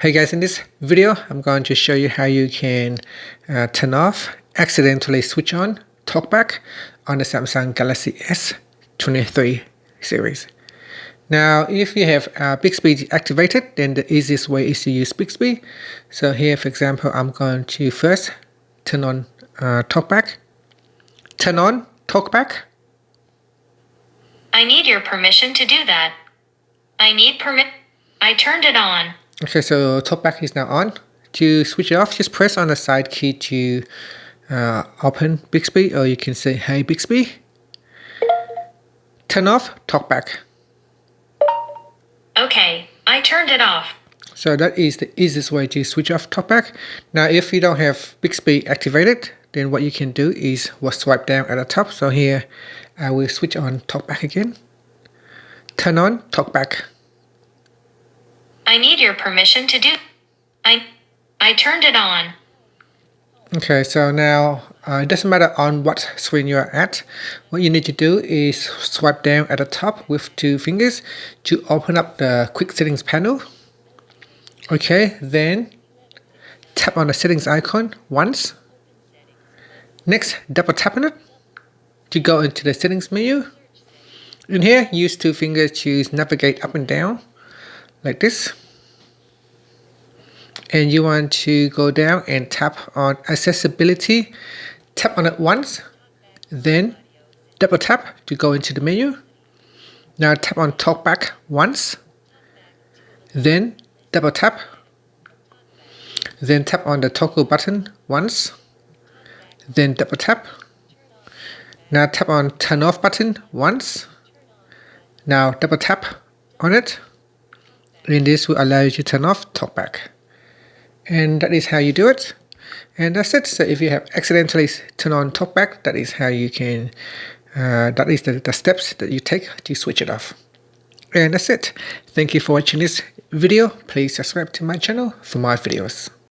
Hey guys, in this video I'm going to show you how you can turn off, accidentally switch on TalkBack on the Samsung Galaxy S23 series. Now if you have Bixby activated, then the easiest way is to use Bixby. So here for example, I'm going to first turn on TalkBack. Turn on TalkBack. I need your permission to do that. I need permit. I turned it on. Okay, so TalkBack is now on. To switch it off, just press on the side key to open Bixby, or you can say, "Hey Bixby, turn off TalkBack." Okay, I turned it off. So that is the easiest way to switch off TalkBack. Now, if you don't have Bixby activated, then what you can do is swipe down at the top. So here, I will switch on TalkBack again. Turn on TalkBack. I need your permission to do. I turned it on. Okay, so now it doesn't matter on what screen you're at. What you need to do is swipe down at the top with two fingers to open up the quick settings panel. Okay, then tap on the settings icon once. Next, double tap on it to go into the settings menu. In here, use two fingers to navigate up and down like this. And you want to go down and tap on accessibility. Tap on it once, then double tap to go into the menu. Now tap on TalkBack once, then double tap, then tap on the toggle button once, then double tap. Now tap on turn off button once. Now double tap on it, and this will allow you to turn off TalkBack. And that is how you do it. And that's it. So if you have accidentally turned on TalkBack, that is how you can, that is the steps that you take to switch it off. And that's it. Thank you for watching this video. Please subscribe to my channel for more videos.